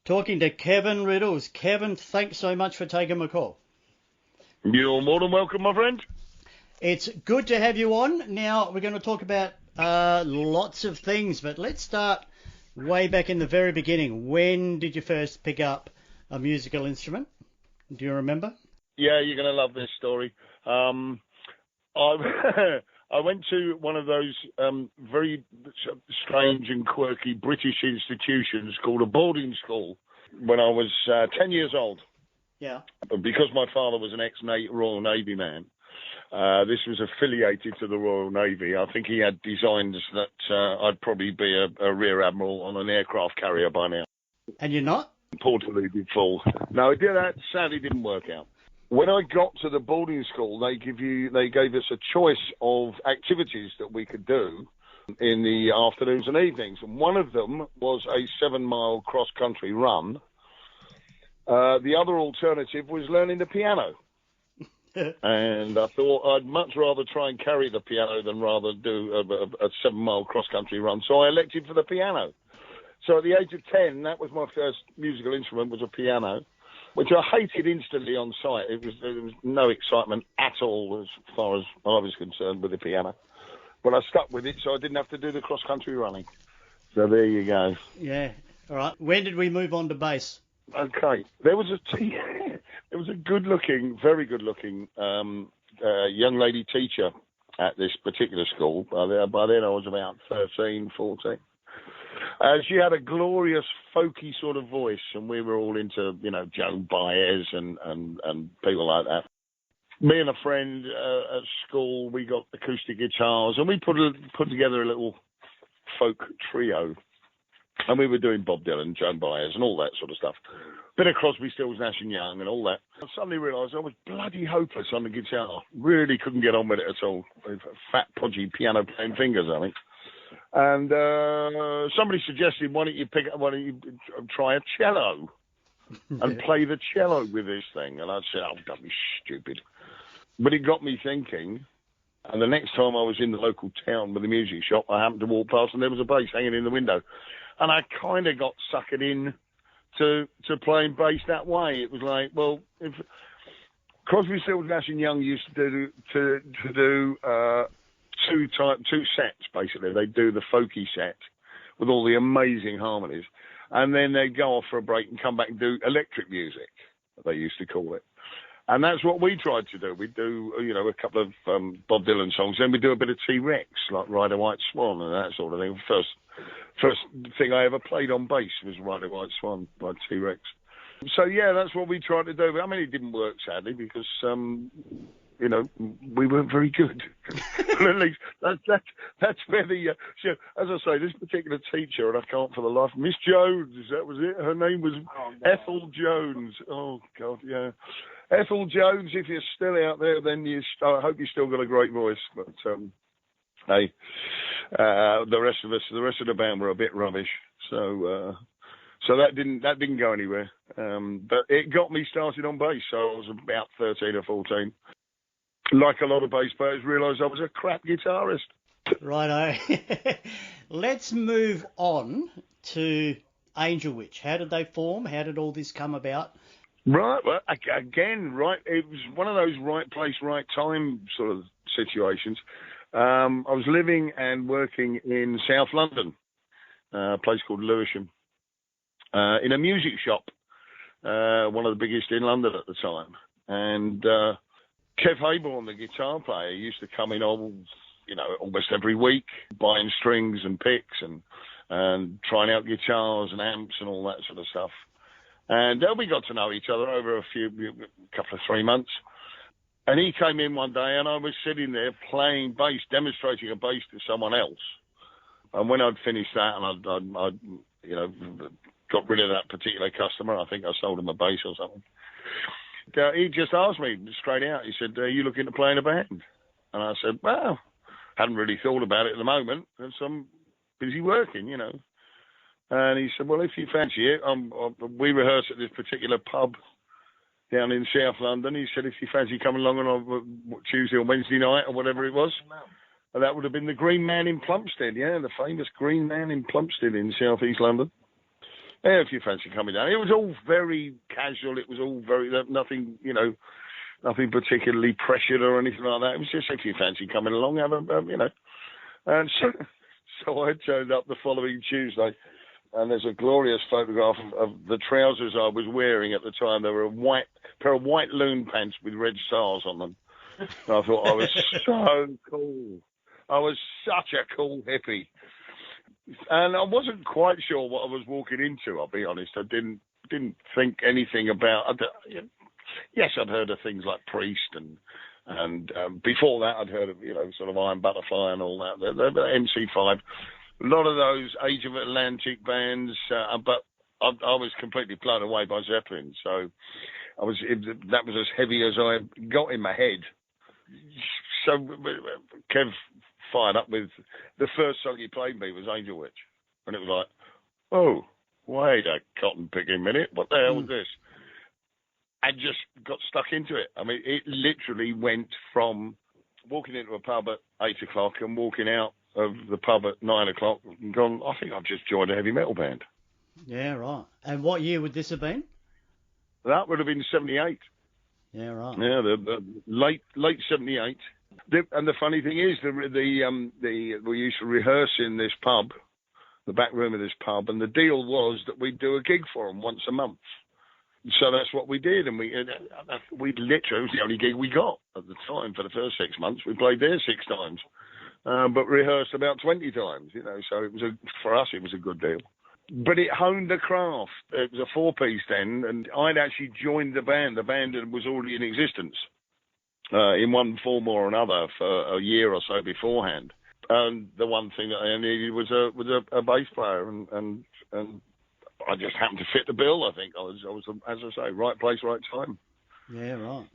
talking to Kevin Riddles. Kevin, thanks so much for taking my call. You're more than welcome, my friend. It's good to have you on. Now, we're going to talk about lots of things, but let's start way back in the very beginning. When did you first pick up a musical instrument? Do you remember? Yeah, you're going to love this story. I went to one of those very strange and quirky British institutions called a boarding school when I was 10 years old. Yeah. Because my father was an ex-Royal Navy man, this was affiliated to the Royal Navy. I think he had designs that I'd probably be a rear admiral on an aircraft carrier by now. And you're not? Port deluded fool. No, that sadly didn't work out. When I got to the boarding school, they gave us a choice of activities that we could do in the afternoons and evenings. And one of them was a 7-mile cross-country run. The other alternative was learning the piano. And I thought I'd much rather try and carry the piano than rather do a 7-mile cross-country run. So I elected for the piano. So at the age of 10, that was my first musical instrument, was a piano, which I hated instantly on sight. There was no excitement at all as far as I was concerned with the piano. But I stuck with it, so I didn't have to do the cross-country running. So there you go. Yeah. All right. When did we move on to bass? Okay. There was a good-looking, very good-looking young lady teacher at this particular school. By then I was about 13, 14. She had a glorious folky sort of voice, and we were all into, Joan Baez and people like that. Me and a friend at school, we got acoustic guitars, and we put together a little folk trio. And we were doing Bob Dylan, Joan Baez, and all that sort of stuff. Bit of Crosby, Stills, Nash and Young, and all that. I suddenly realised I was bloody hopeless on the guitar. Really couldn't get on with it at all. With fat, podgy piano-playing fingers, I think. And somebody suggested, why don't you try a cello and play the cello with this thing? And I said, oh, don't be stupid. But it got me thinking. And the next time I was in the local town with a music shop, I happened to walk past and there was a bass hanging in the window. And I kind of got suckered in to playing bass that way. It was like, well, if Crosby, Stills, Nash and Young used to do two sets, basically. They'd do the folky set with all the amazing harmonies, and then they'd go off for a break and come back and do electric music, they used to call it. And that's what we tried to do. We'd do, a couple of Bob Dylan songs, then we'd do a bit of T-Rex, like Ride a White Swan and that sort of thing. First thing I ever played on bass was Ride a White Swan by T-Rex. So, yeah, that's what we tried to do. I mean, it didn't work, sadly, because we weren't very good. But at least that's where the as I say, this particular teacher, and I can't for the life, Miss Jones, that was it. Her name was Ethel Jones. Oh God, yeah, Ethel Jones. If you're still out there, then I hope you still got a great voice. But hey, the rest of the band were a bit rubbish. So that didn't go anywhere. But it got me started on bass. So I was about 13 or 14. Like a lot of bass players, realised I was a crap guitarist. Righto. Let's move on to Angel Witch. How did they form? How did all this come about? Right. Well, again, right. It was one of those right place, right time sort of situations. I was living and working in South London, a place called Lewisham, in a music shop, one of the biggest in London at the time. And Kev Hayborn, the guitar player, used to come in almost every week, buying strings and picks and trying out guitars and amps and all that sort of stuff. And we got to know each other over a couple of 3 months. And he came in one day and I was sitting there playing bass, demonstrating a bass to someone else. And when I'd finished that and I'd got rid of that particular customer, I think I sold him a bass or something. He just asked me straight out. He said, are you looking to play in a band? And I said, well, hadn't really thought about it at the moment. So I'm busy working, And he said, well, if you fancy it, we rehearse at this particular pub down in South London. He said, if you fancy coming along on Tuesday or Wednesday night or whatever it was. And that would have been the Green Man in Plumstead, the famous Green Man in Plumstead in South East London. Yeah, if you fancy coming down. It was all very casual. It was all very, nothing, nothing particularly pressured or anything like that. It was just if you fancy coming along, have a. And so I turned up the following Tuesday, and there's a glorious photograph of the trousers I was wearing at the time. They were a pair of white loon pants with red stars on them. And I thought I was so cool. I was such a cool hippie. And I wasn't quite sure what I was walking into, I'll be honest. I didn't think anything about... Yes, I'd heard of things like Priest, and before that I'd heard of, sort of Iron Butterfly and all that, the MC5. A lot of those Age of Atlantic bands, but I was completely blown away by Zeppelin. So that was as heavy as I got in my head. So Kev fired up with the first song he played me was Angel Witch, and it was like, oh, wait a cotton picking minute, what the hell was this? I just got stuck into it. I mean, it literally went from walking into a pub at 8 o'clock and walking out of the pub at 9 o'clock and gone, I think I've just joined a heavy metal band. Yeah, right. And what year would this have been? That would have been 78. Yeah, right. Yeah, the late 78. And the funny thing is, we used to rehearse in this pub, the back room of this pub, and the deal was that we'd do a gig for them once a month. So that's what we did, and we literally, it was the only gig we got at the time for the first 6 months. We played there 6 times, but rehearsed about 20 times, so it was for us, it was a good deal. But it honed the craft. It was a 4-piece then, and I'd actually joined the band. The band was already in existence in one form or another for a year or so beforehand. And the one thing that I needed was a bass player, and I just happened to fit the bill. I think I was, as I say, right place, right time. Yeah, right.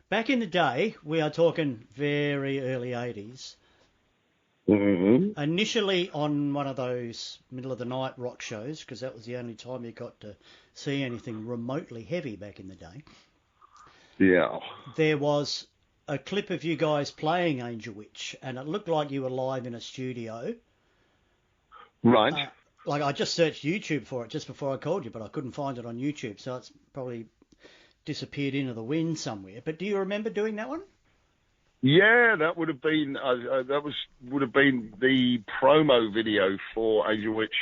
Back in the day, we are talking very early 80s. Mm-hmm. Initially on one of those middle of the night rock shows, because that was the only time you got to see anything remotely heavy back in the day. Yeah. There was a clip of you guys playing Angel Witch, and it looked like you were live in a studio. Right. I just searched YouTube for it just before I called you, but I couldn't find it on YouTube, so it's probably disappeared into the wind somewhere. But do you remember doing that one? Yeah, that would have been would have been the promo video for Angel Witch,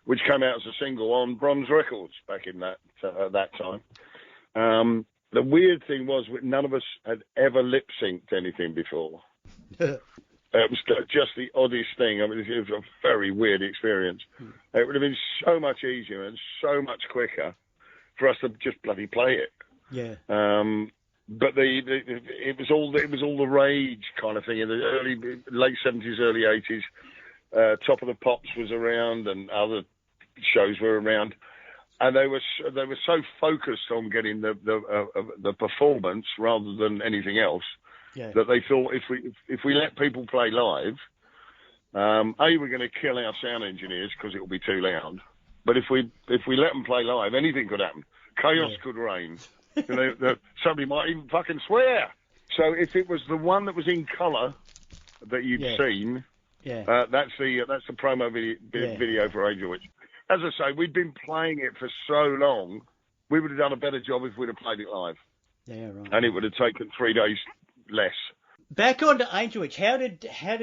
which came out as a single on Bronze Records back in that time. The weird thing was none of us had ever lip synced anything before. It was just the oddest thing. I mean, it was a very weird experience. It would have been so much easier and so much quicker for us to just bloody play it. Yeah. But it was all the rage kind of thing in the late 70s, early 80s. Top of the Pops was around, and other shows were around, and they were so focused on getting the performance rather than anything else. Yeah. That they thought if we let people play live, we're going to kill our sound engineers because it will be too loud. But if we let them play live, anything could happen. Chaos could reign. Somebody might even fucking swear. So if it was the one that was in colour that you'd seen, that's the promo video for Angel Witch. As I say, we'd been playing it for so long, we would have done a better job if we'd have played it live. Yeah, right. And it would have taken 3 days less. Back on to Angel Witch, how did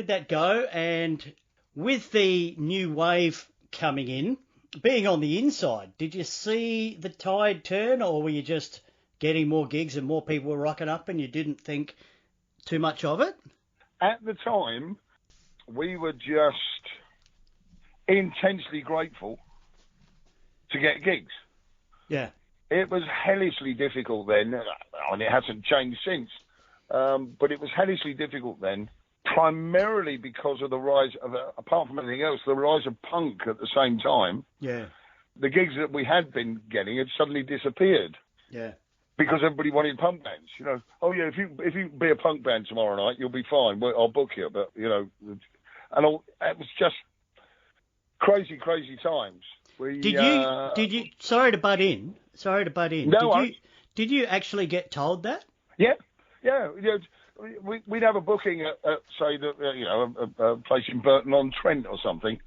that go? And with the new wave coming in, being on the inside, did you see the tide turn, or were you just getting more gigs and more people were rocking up and you didn't think too much of it? At the time, we were just intensely grateful to get gigs. Yeah. It was hellishly difficult then, and it hasn't changed since, but it was hellishly difficult then, primarily because of the rise of, apart from anything else, the rise of punk at the same time. Yeah. The gigs that we had been getting had suddenly disappeared. Yeah. Because everybody wanted punk bands, Oh yeah, if you be a punk band tomorrow night, you'll be fine. I'll book you, but it was just crazy times. Did you? Sorry to butt in. No, did you actually get told that? Yeah. We'd have a booking at say a place in Burton on Trent or something,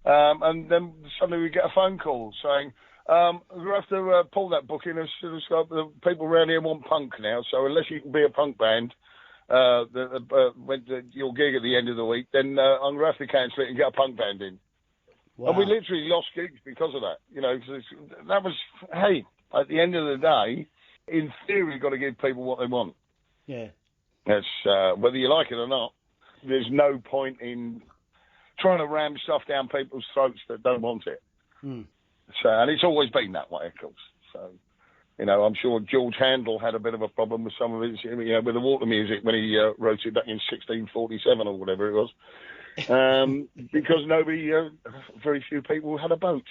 and then suddenly we get a phone call saying, We'll have to pull that book in and sort of start, people around here want punk now, so unless you can be a punk band, your gig at the end of the week, then I'm going to have to cancel it and get a punk band in. Wow. And we literally lost gigs because of that. You know, 'cause that was, hey, at the end of the day, in theory, you've got to give people what they want. Yeah. That's whether you like it or not. There's no point in trying to ram stuff down people's throats that don't want it. Mm. So, and it's always been that way, of course. So, you know, I'm sure George Handel had a bit of a problem with some of his, you know, with the water music when he wrote it back in 1647 or whatever it was, because nobody, very few people had a boat.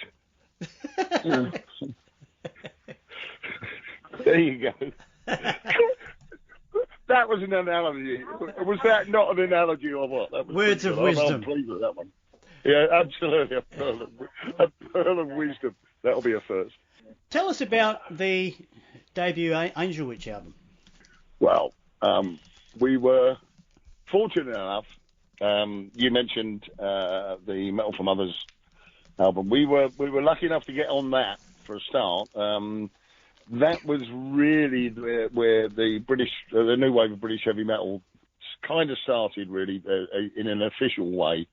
There you go. That was an analogy. Was that not an analogy or what? That was Words of wisdom. I'm pleased with that one. Yeah, absolutely. A pearl of wisdom. That'll be a first. Tell us about the debut Angel Witch album. Well, we were fortunate enough. You mentioned the Metal for Mothers album. We were lucky enough to get on that for a start. That was really where the British, the new wave of British heavy metal kind of started, really, in an official way,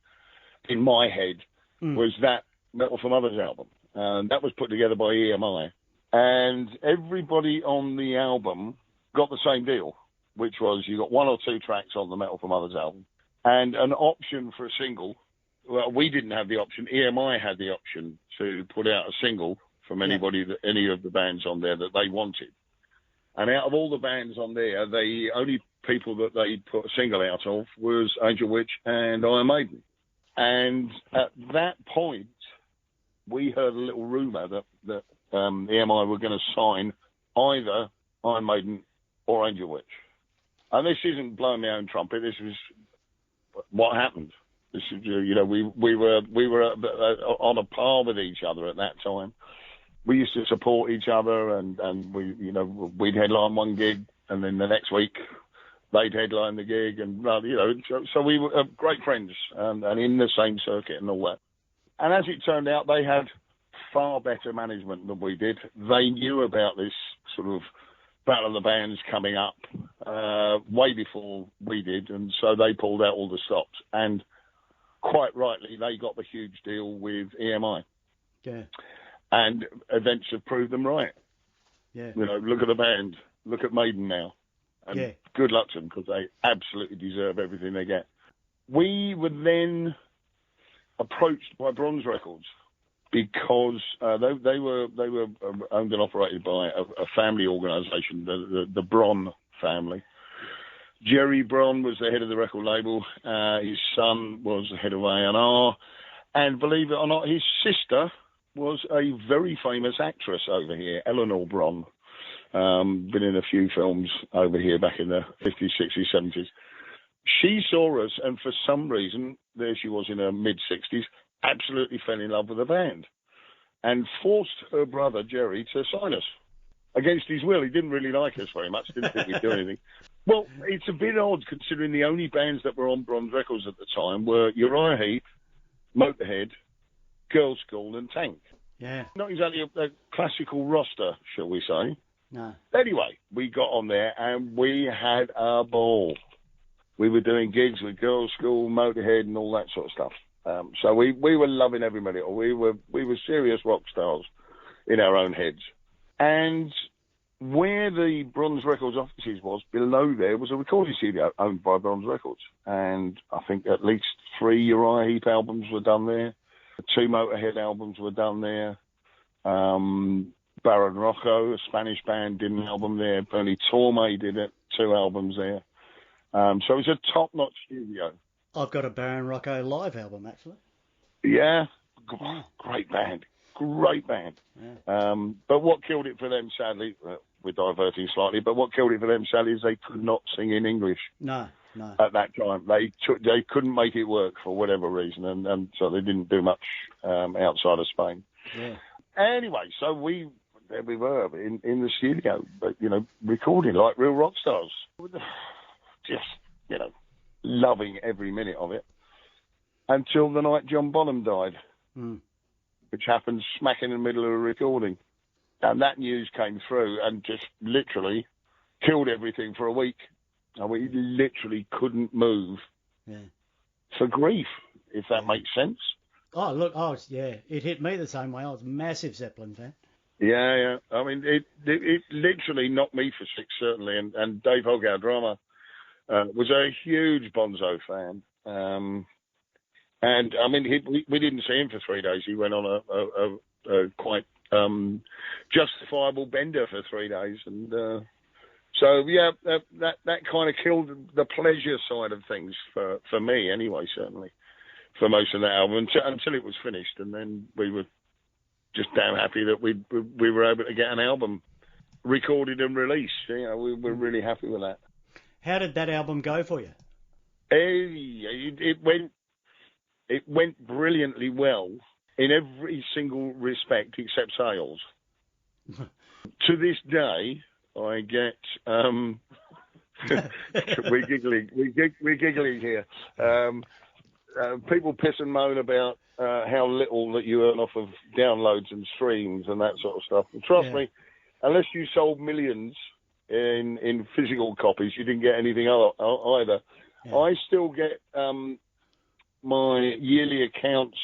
in my head, was that Metal for Mothers album. And that was put together by EMI. And everybody on the album got the same deal, which was you got one or two tracks on the Metal for Mothers album and an option for a single. Well, we didn't have the option. EMI had the option to put out a single from anybody, any of the bands on there that they wanted. And out of all the bands on there, the only people that they put a single out of was Angel Witch and Iron Maiden. And at that point, we heard a little rumour that EMI were going to sign either Iron Maiden or Angel Witch. And this isn't blowing my own trumpet. This is what happened. This is, you know, we were on a par with each other at that time. We used to support each other, and we, you know, we'd headline one gig, and then the next week they'd headline the gig, and you know, so we were great friends, and in the same circuit and all that. And as it turned out, they had far better management than we did. They knew about this sort of Battle of the Bands coming up way before we did, and so they pulled out all the stops. And quite rightly, they got the huge deal with EMI. Yeah. And events have proved them right. Yeah. You know, look at the band. Look at Maiden now. And good luck to them, because they absolutely deserve everything they get. We were then approached by Bronze Records because they were owned and operated by a family organisation, the Bron family. Jerry Bron was the head of the record label. His son was the head of A&R. And believe it or not, his sister was a very famous actress over here, Eleanor Bron. Been in a few films over here back in the 50s, 60s, 70s. She saw us, and for some reason, there she was in her mid-60s, absolutely fell in love with the band and forced her brother, Jerry, to sign us. Against his will. He didn't really like us very much, didn't think we'd do anything. Well, it's a bit odd, considering the only bands that were on Bronze Records at the time were Uriah Heep, Motorhead, Girls' School, and Tank. Yeah. Not exactly a classical roster, shall we say. No. Anyway, we got on there and we had a ball. We were doing gigs with Girls' School, Motorhead, and all that sort of stuff. So we were loving every minute. We were serious rock stars in our own heads. And where the Bronze Records offices was, below there was a recording studio owned by Bronze Records. And I think at least 3 Uriah Heep albums were done there. 2 Motorhead albums were done there. Baron Rocco, a Spanish band, did an album there. Bernie Torme did 2 albums there. So it was a top-notch studio. I've got a Baron Rocco live album, actually. Yeah, great band. Great band. Yeah. But what killed it for them, sadly, we're diverting slightly, but what killed it for them, sadly, is they could not sing in English. No. At that time. They couldn't make it work for whatever reason, and so they didn't do much outside of Spain. Yeah. Anyway, so there we were in the studio, but, you know, recording like real rock stars. Just, you know, loving every minute of it. Until the night John Bonham died. which happened smack in the middle of a recording. And that news came through and just literally killed everything for a week. And we literally couldn't move for grief, if that makes sense. Oh, look, yeah, it hit me the same way. I was a massive Zeppelin fan. Yeah. I mean, it literally knocked me for six, certainly. And Dave Hogg, our drummer, was a huge Bonzo fan. And, I mean, we didn't see him for 3 days. He went on a quite justifiable bender for 3 days. And so, yeah, that kind of killed the pleasure side of things for me anyway, certainly, for most of the album, until it was finished. And then we were just damn happy that we were able to get an album recorded and released. You know, we were really happy with that. How did that album go for you? It went brilliantly well in every single respect except sales. To this day, I get we're giggling here. People piss and moan about how little that you earn off of downloads and streams and that sort of stuff. And trust me, unless you sold millions in physical copies, you didn't get anything either. Yeah. I still get my yearly accounts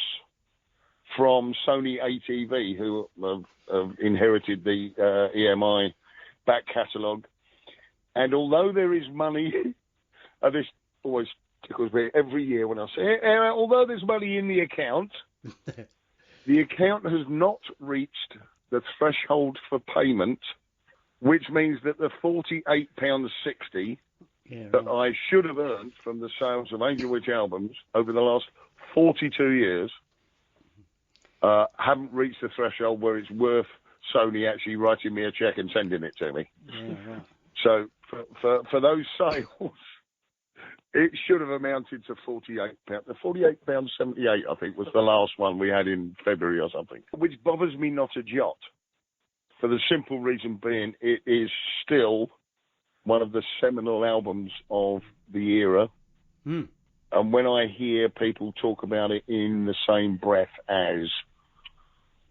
from Sony ATV, who have inherited the EMI back catalogue. And although there is money, this always tickles me every year when I say, although there's money in the account, the account has not reached the threshold for payment, which means that the £48.60 that I should have earned from the sales of Angel Witch albums over the last 42 years haven't reached the threshold where it's worth Sony actually writing me a check and sending it to me. Yeah, right. So for those sales, it should have amounted to £48. The £48.78, I think, was the last one we had in February or something, which bothers me not a jot, for the simple reason being it is still one of the seminal albums of the era. Mm. And when I hear people talk about it in the same breath as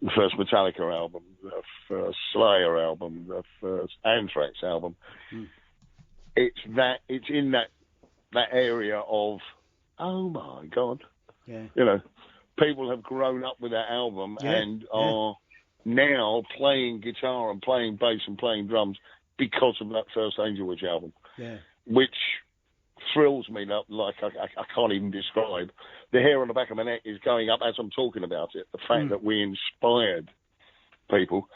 the first Metallica album, the first Slayer album, the first Anthrax album, it's in that area of, oh my God. Yeah. You know, people have grown up with that album and are now playing guitar and playing bass and playing drums because of that first Angel Witch album, which thrills me like I can't even describe. The hair on the back of my neck is going up as I'm talking about it. The fact that we inspired people.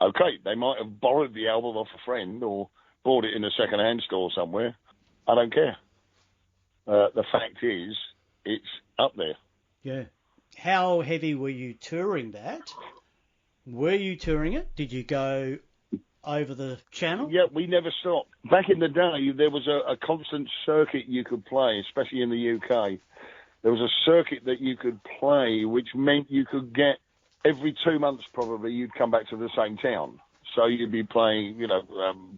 Okay, they might have borrowed the album off a friend or bought it in a second-hand store somewhere. I don't care. The fact is, it's up there. Yeah. How heavy were you touring that? Were you touring it? Did you go over the channel? Yeah, we never stopped. Back in the day, there was a constant circuit you could play, especially in the UK. There was a circuit that you could play, which meant you could get, every 2 months probably, you'd come back to the same town. So you'd be playing,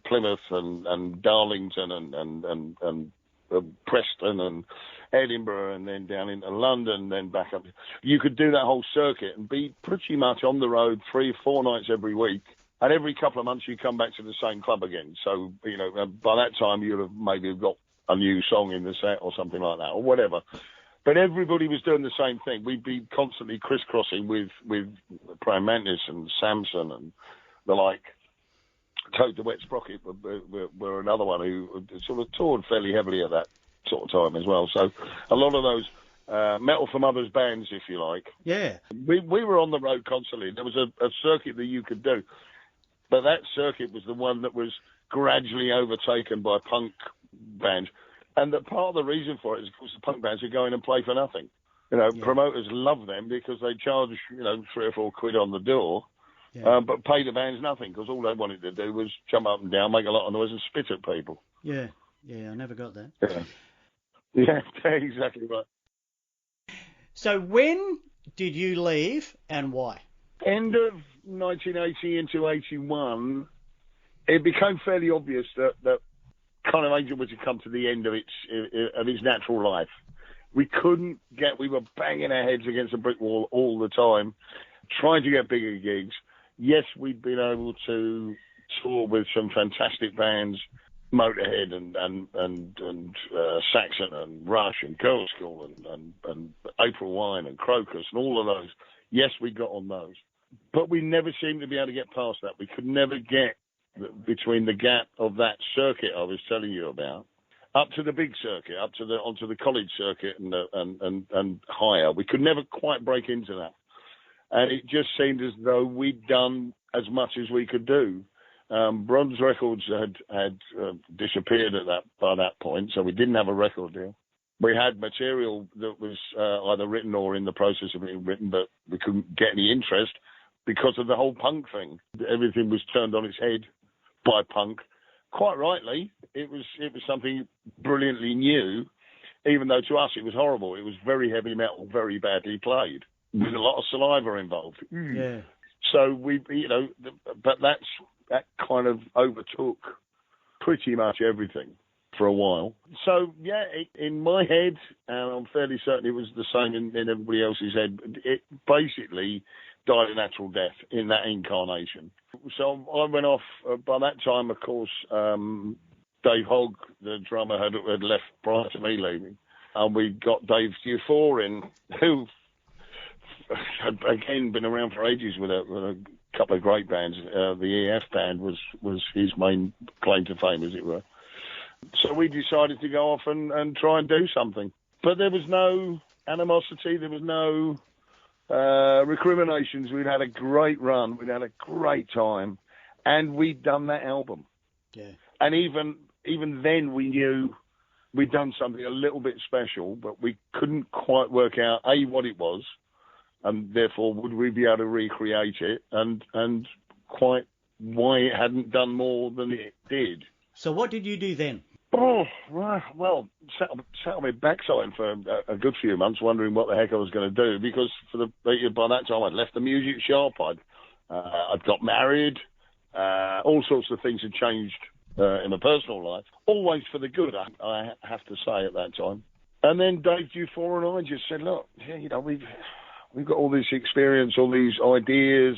Plymouth and Darlington and Preston and Edinburgh, and then down into London, then back up. You could do that whole circuit and be pretty much on the road 3 or 4 nights every week. And every couple of months you come back to the same club again. So, by that time you'd have maybe got a new song in the set or something like that, or whatever. But everybody was doing the same thing. We'd be constantly crisscrossing with Praying Mantis and Samson and the like. Toad the Wet Sprocket were another one who sort of toured fairly heavily at that sort of time as well. So a lot of those Metal from Others bands, if you like. Yeah. We were on the road constantly. There was a circuit that you could do. But that circuit was the one that was gradually overtaken by punk bands. And that part of the reason for it is because the punk bands are going and play for nothing. Promoters love them because they charge, 3 or 4 quid on the door. Yeah. But pay the bands nothing, because all they wanted to do was jump up and down, make a lot of noise and spit at people. Yeah, I never got that. Yeah, exactly right. So when did you leave and why? End of 1980 into 81, it became fairly obvious that kind of Angel Witch had come to the end of its natural life. We were banging our heads against a brick wall all the time. trying to get bigger gigs. Yes, we'd been able to tour with some fantastic bands, Motorhead and Saxon and Rush and Girl School and April Wine and Crocus and all of those. Yes, we got on those. But we never seemed to be able to get past that. We could never get between the gap of that circuit I was telling you about up to the big circuit, onto the college circuit and higher. We could never quite break into that. And it just seemed as though we'd done as much as we could do. Bronze Records had disappeared by that point, so we didn't have a record deal. We had material that was either written or in the process of being written, but we couldn't get any interest because of the whole punk thing. Everything was turned on its head by punk. Quite rightly, it was something brilliantly new, even though to us it was horrible. It was very heavy metal, very badly played, with a lot of saliva involved. Yeah. So but that kind of overtook pretty much everything for a while. So yeah, in my head, and I'm fairly certain it was the same in everybody else's head, it basically died a natural death in that incarnation. So I went off. By that time, of course, Dave Hogg, the drummer, had left prior to me leaving, and we got Dave Dufour in, who had again been around for ages with a couple of great bands. The EF band was his main claim to fame, as it were. So we decided to go off and try and do something. But there was no animosity, there was no recriminations. We'd had a great run, we'd had a great time, and we'd done that album. Yeah. And even then we knew we'd done something a little bit special, but we couldn't quite work out, A, what it was, and therefore would we be able to recreate it, and quite why it hadn't done more than it did. So what did you do then? Oh, well, sat on my backside for a good few months wondering what the heck I was going to do, because by that time I'd left the music shop, I'd got married, all sorts of things had changed in my personal life, always for the good, I have to say at that time. And then Dave Dufour and I just said, look, we've got all this experience, all these ideas,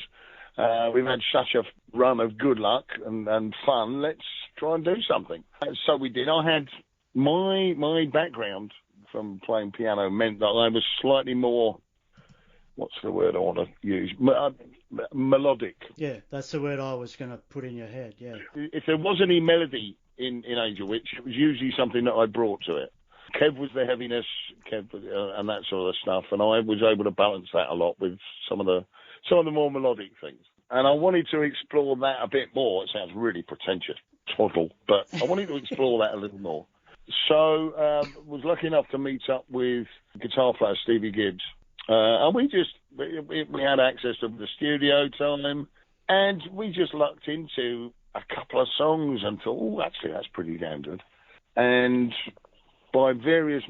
we've had such a run of good luck and fun, let's try and do something. So we did. I had my background from playing piano meant that I was slightly more, what's the word I want to use, melodic. Yeah, that's the word I was going to put in your head, yeah. If there was any melody in Angel Witch, it was usually something that I brought to it. Kev was the heaviness, and that sort of stuff, and I was able to balance that a lot with some of the more melodic things. And I wanted to explore that a bit more. It sounds really pretentious, twaddle, but I wanted to explore that a little more. So was lucky enough to meet up with guitar player Stevie Gibbs, and we had access to the studio time, and we just lucked into a couple of songs and thought, oh, actually that's pretty damn good. And by various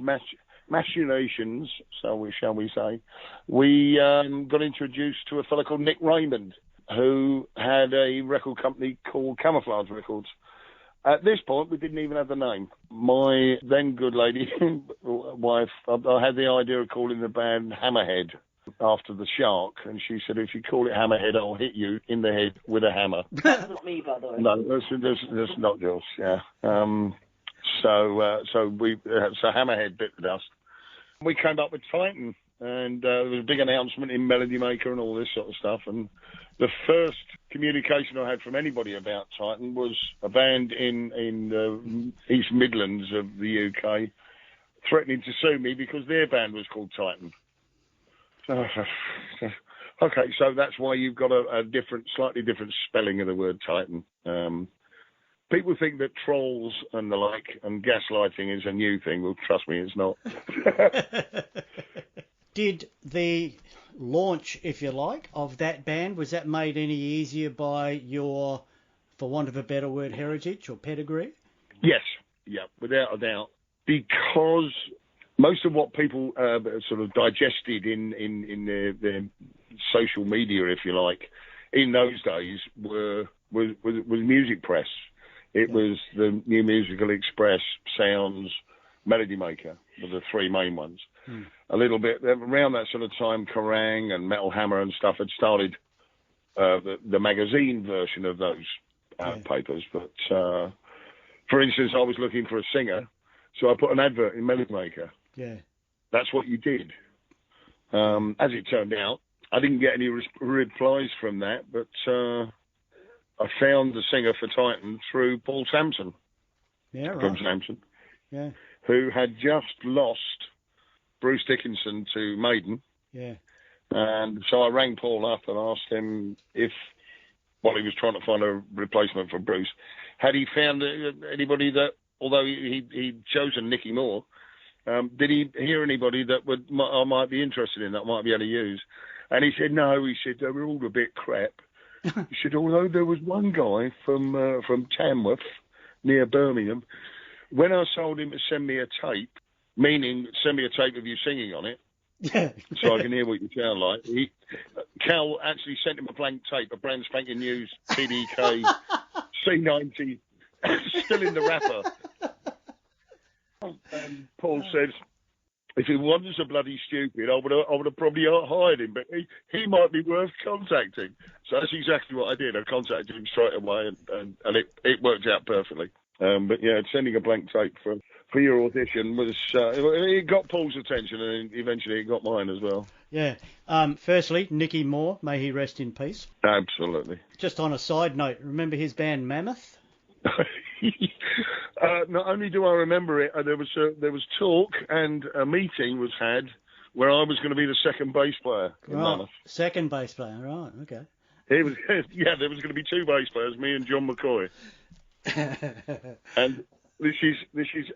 machinations, shall we say, we got introduced to a fellow called Nick Raymond, who had a record company called Camouflage Records. At this point, we didn't even have the name. My then good lady wife, I had the idea of calling the band Hammerhead after the shark, and she said, if you call it Hammerhead, I'll hit you in the head with a hammer. That's not me, by the way. No, that's not yours, yeah. So Hammerhead bit the dust. We came up with Titan, and there was a big announcement in Melody Maker and all this sort of stuff. And the first communication I had from anybody about Titan was a band in the East Midlands of the UK threatening to sue me because their band was called Titan. Okay, so that's why you've got a slightly different spelling of the word Titan. People think that trolls and the like and gaslighting is a new thing. Well, trust me, it's not. Did the launch, if you like, of that band, was that made any easier by your, for want of a better word, heritage or pedigree? Yes, yeah, without a doubt. Because most of what people sort of digested in their social media, if you like, in those days was music press. It was the New Musical Express, Sounds, Melody Maker were the three main ones. a little bit. Around that sort of time, Kerrang and Metal Hammer and stuff had started the magazine version of those papers. But, for instance, I was looking for a singer, so I put an advert in Melody Maker. Yeah. That's what you did. As it turned out, I didn't get any replies from that, but I found the singer for Tytan through Paul Sampson. Yeah, right. From Sampson. Yeah. Who had just lost Bruce Dickinson to Maiden. Yeah. And so I rang Paul up and asked him if, while he was trying to find a replacement for Bruce, had he found anybody that, although he'd chosen Nicky Moore, did he hear anybody that I might be interested in, that I might be able to use? And he said, no, he said, they were all a bit crap. He said, although there was one guy from Tamworth, near Birmingham, when I told him to send me a tape, meaning send me a tape of you singing on it, so I can hear what you sound like, Cal actually sent him a blank tape, a brand spanking new TDK C90, still in the wrapper. And Paul said, if he wasn't so bloody stupid, I would have probably hired him, but he might be worth contacting. So that's exactly what I did. I contacted him straight away, and it worked out perfectly. But yeah, sending a blank tape for your audition was it got Paul's attention, and eventually it got mine as well. Yeah. Firstly, Nicky Moore, may he rest in peace. Absolutely. Just on a side note, remember his band Mammoth? Not only do I remember it, there was talk and a meeting was had where I was going to be the second bass player in Mammoth. Second bass player, right? Okay. It was, yeah, there was going to be two bass players, me and John McCoy. And this is.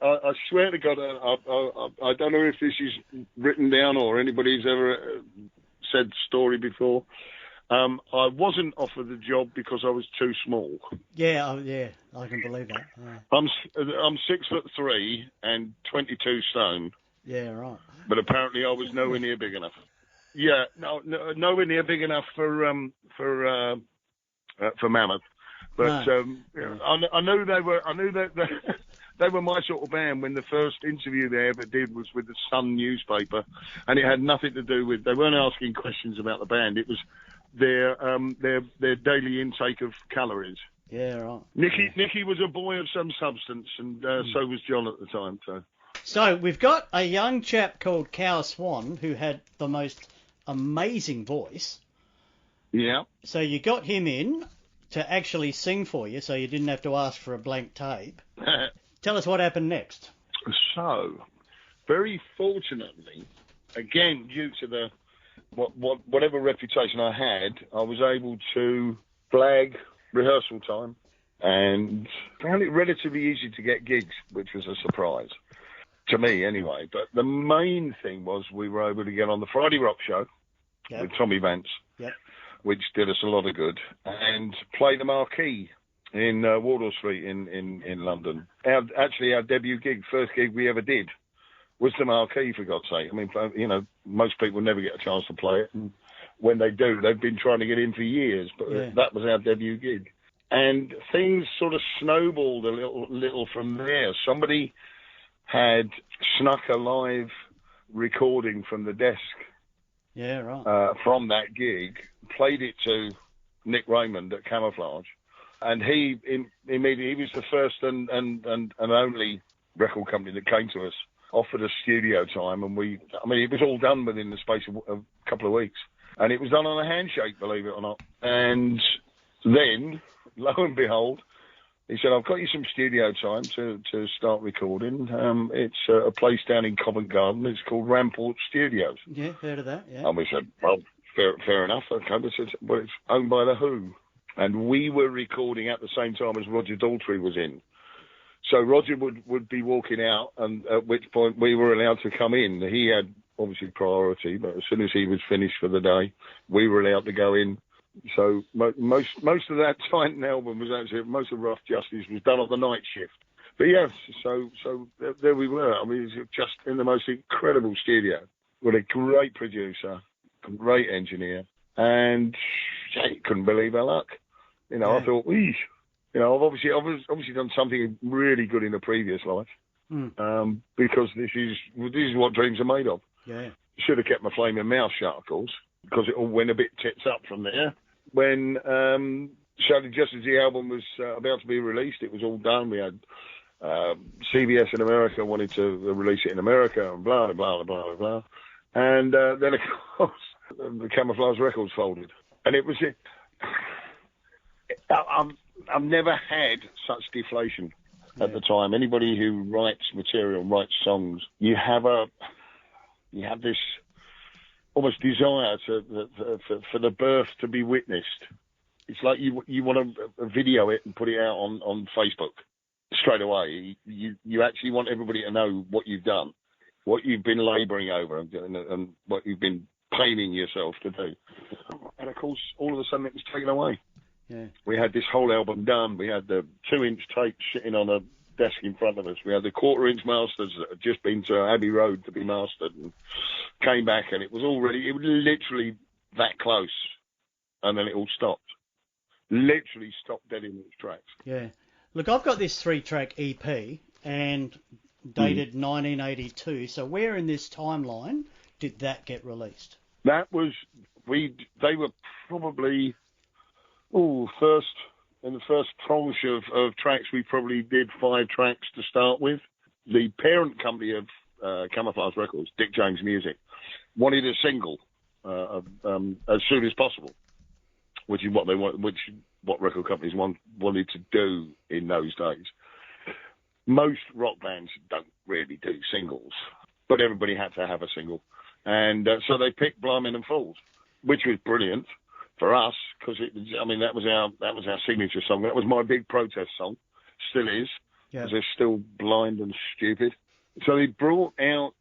I swear to God, I don't know if this is written down or anybody's ever said the story before. I wasn't offered the job because I was too small. Yeah, I can believe that. Yeah. I'm 6'3" and 22 stone. Yeah, right. But apparently I was nowhere near big enough. Yeah, nowhere near big enough for Mammoth. But no. I knew they were. I knew that they were my sort of band when the first interview they ever did was with the Sun newspaper, and it had nothing to do with. They weren't asking questions about the band. It was their daily intake of calories. Yeah, right. Nicky was a boy of some substance, and so was John at the time. So we've got a young chap called Cow Swan who had the most amazing voice. Yeah. So you got him in to actually sing for you, so you didn't have to ask for a blank tape. Tell us what happened next. So, very fortunately, again, due to the whatever reputation I had, I was able to flag rehearsal time and found it relatively easy to get gigs, which was a surprise to me anyway. But the main thing was we were able to get on the Friday Rock Show with Tommy Vance, which did us a lot of good, and play the Marquee in Wardour Street in London. Our debut gig, first gig we ever did, was the Marquee, for God's sake. I mean, you know, most people never get a chance to play it, and when they do, they've been trying to get in for years, but that was our debut gig. And things sort of snowballed a little from there. Somebody had snuck a live recording from the desk from that gig, played it to Nick Raymond at Camouflage, and he was the first and only record company that came to us, offered us studio time, and it was all done within the space of a couple of weeks, and it was done on a handshake, believe it or not. And then, lo and behold, he said, I've got you some studio time to start recording. It's a place down in Covent Garden. It's called Rampart Studios. Yeah, heard of that, yeah. And we said, well, fair enough. Okay, but it's owned by The Who. And we were recording at the same time as Roger Daltrey was in. So Roger would be walking out, and at which point we were allowed to come in. He had, obviously, priority, but as soon as he was finished for the day, we were allowed to go in. So most of that Titan album was actually, most of Rough Justice was done on the night shift. But yes, so there we were. I mean, it was just in the most incredible studio with a great producer, great engineer, and couldn't believe our luck. You know, I thought, you know, I've obviously done something really good in a previous life, because this is what dreams are made of. Yeah. Should have kept my flaming mouth shut, of course, because it all went a bit tits up from there. When just as the album was about to be released, it was all done. We had CBS in America wanted to release it in America, and blah, blah, blah, blah, blah. And then, of course, the Camouflage Records folded. And it was... I've never had such deflation at the time. Anybody who writes material, writes songs, you have this almost desire for the birth to be witnessed. It's like you want to video it and put it out on Facebook straight away. You actually want everybody to know what you've done, what you've been labouring over, and what you've been paining yourself to do. And of course, all of a sudden it was taken away. Yeah. We had this whole album done. We had the 2-inch tape sitting on a desk in front of us. We had the 1/4-inch masters that had just been to Abbey Road to be mastered and came back, and it was literally that close. And then it all stopped. Literally stopped dead in its tracks. Yeah. Look, I've got this 3-track EP and dated 1982. So where in this timeline did that get released? That was, they were probably... in the first tranche of tracks, we probably did 5 tracks to start with. The parent company of Camouflage Records, Dick James Music, wanted a single as soon as possible, which is what they want, what record companies wanted to do in those days. Most rock bands don't really do singles, but everybody had to have a single, and so they picked "Blimey and Fools," which was brilliant for us, because that was our signature song. That was my big protest song, still is, because they're still blind and stupid. So they brought out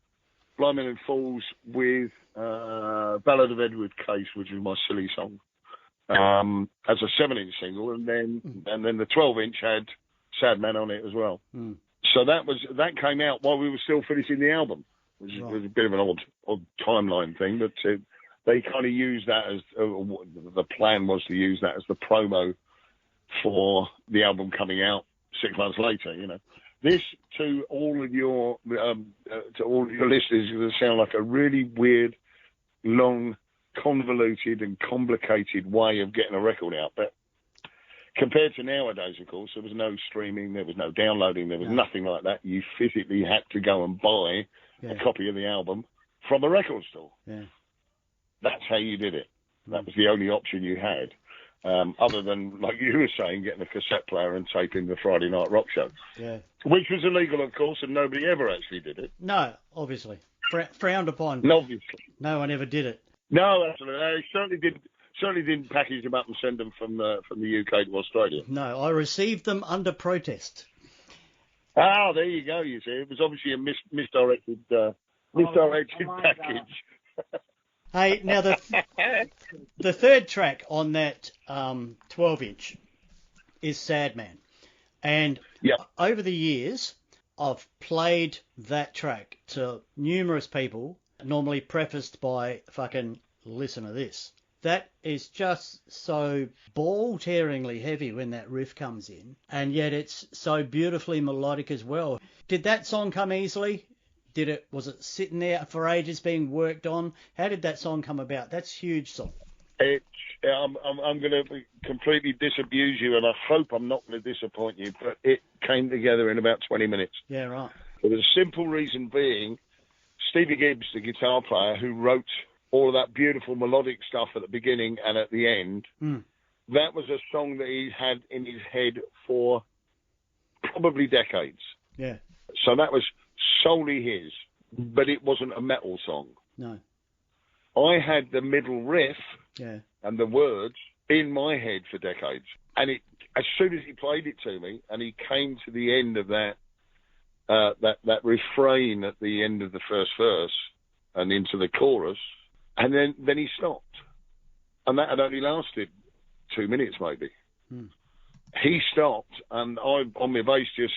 Blimey and Fools with Ballad of Edward Case, which was my silly song, as a 7-inch single, and then the 12-inch had Sad Man on it as well. Mm. So that came out while we were still finishing the album, which was a bit of an odd timeline thing, but. They kind of used that as the plan was to use that as the promo for the album coming out 6 months later. You know, this to all of your listeners is going to sound like a really weird, long, convoluted, and complicated way of getting a record out. But compared to nowadays, of course, there was no streaming, there was no downloading, there was nothing like that. You physically had to go and buy a copy of the album from a record store. Yeah. That's how you did it. That was the only option you had, other than, like you were saying, getting a cassette player and taping the Friday Night Rock Show, which was illegal, of course, and nobody ever actually did it. No, obviously. Frowned upon. Obviously. No one ever did it. No, absolutely. They certainly didn't package them up and send them from the UK to Australia. No, I received them under protest. Ah, there you go, you see. It was obviously a misdirected package. Hey, now the third track on that 12-inch is Sad Man. And over the years, I've played that track to numerous people, normally prefaced by fucking listen to this. That is just so ball-tearingly heavy when that riff comes in, and yet it's so beautifully melodic as well. Did that song come easily? Was it sitting there for ages being worked on? How did that song come about? That's a huge song. I'm going to completely disabuse you, and I hope I'm not going to disappoint you, but it came together in about 20 minutes. Yeah, right. For the simple reason being, Stevie Gibbs, the guitar player, who wrote all of that beautiful melodic stuff at the beginning and at the end, that was a song that he had in his head for probably decades. Yeah. So that was solely his, but it wasn't a metal song. No. I had the middle riff and the words in my head for decades. And as soon as he played it to me and he came to the end of that refrain at the end of the first verse and into the chorus, and then he stopped. And that had only lasted 2 minutes maybe. He stopped, and I, on my bass, just...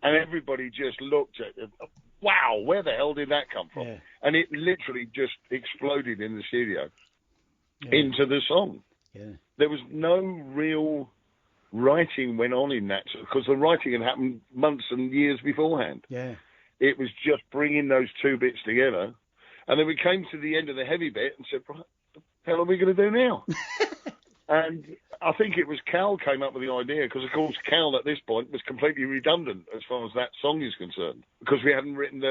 and everybody just looked at it. Wow, where the hell did that come from? Yeah. And it literally just exploded in the studio into the song. Yeah. There was no real writing went on in that, because the writing had happened months and years beforehand. Yeah. It was just bringing those two bits together. And then we came to the end of the heavy bit and said, right, what the hell are we going to do now? And I think it was Cal came up with the idea, because, of course, Cal at this point was completely redundant as far as that song is concerned, because we hadn't written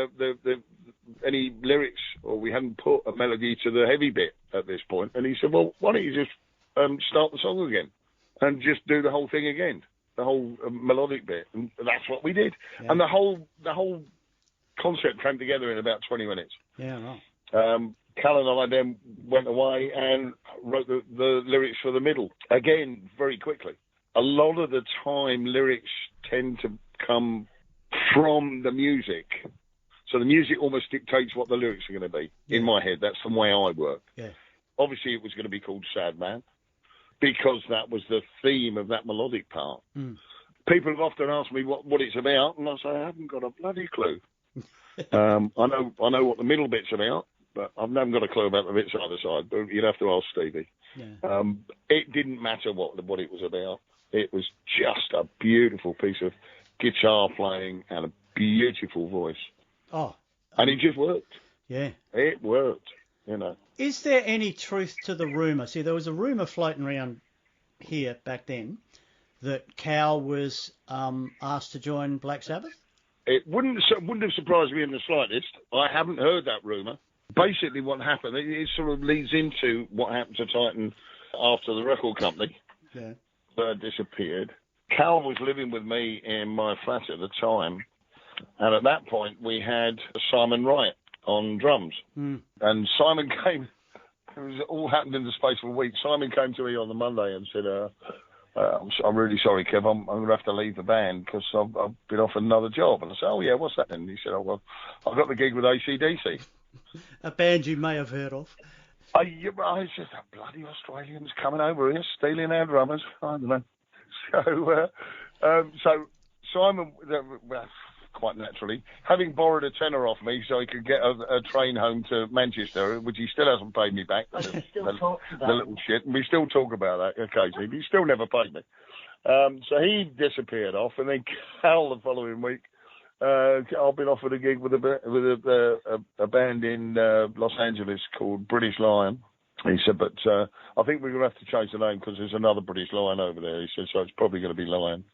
any lyrics, or we hadn't put a melody to the heavy bit at this point. And he said, well, why don't you just start the song again and just do the whole thing again, the whole melodic bit. And that's what we did. Yeah. And the whole concept came together in about 20 minutes. Yeah, right. Cal and I then went away and wrote the lyrics for the middle, again, very quickly. A lot of the time, lyrics tend to come from the music. So the music almost dictates what the lyrics are going to be, in my head. That's the way I work. Yeah. Obviously, it was going to be called Sad Man, because that was the theme of that melodic part. Mm. People have often asked me what it's about, and I say, I haven't got a bloody clue. I know what the middle bit's about, but I haven't got a clue about the bits either side. But you'd have to ask Stevie. Yeah. It didn't matter what it was about. It was just a beautiful piece of guitar playing and a beautiful voice. Oh. And it just worked. Yeah. It worked, you know. Is there any truth to the rumour? See, there was a rumour floating around here back then that Cal was asked to join Black Sabbath. It wouldn't have surprised me in the slightest. I haven't heard that rumour. Basically, what happened, it sort of leads into what happened to Tytan after the record company disappeared. Cal was living with me in my flat at the time, and at that point we had Simon Wright on drums. Mm. And Simon came, it all happened in the space of a week. Simon came to me on the Monday and said, I'm really sorry, Kev, I'm going to have to leave the band because I've been offered another job. And I said, oh, yeah, what's that then? And he said, oh, well, I've got the gig with AC/DC. A band you may have heard of. It's just the bloody Australians coming over here, stealing our drummers. I don't know. So Simon, quite naturally, having borrowed a tenner off me so he could get a train home to Manchester, which he still hasn't paid me back. The little shit. And we still talk about that occasionally, but he still never paid me. So he disappeared off, and then Cal the following week, I've been offered a gig with a band in Los Angeles called British Lion. He said, but I think we're going to have to change the name because there's another British Lion over there. He said, so it's probably going to be Lion.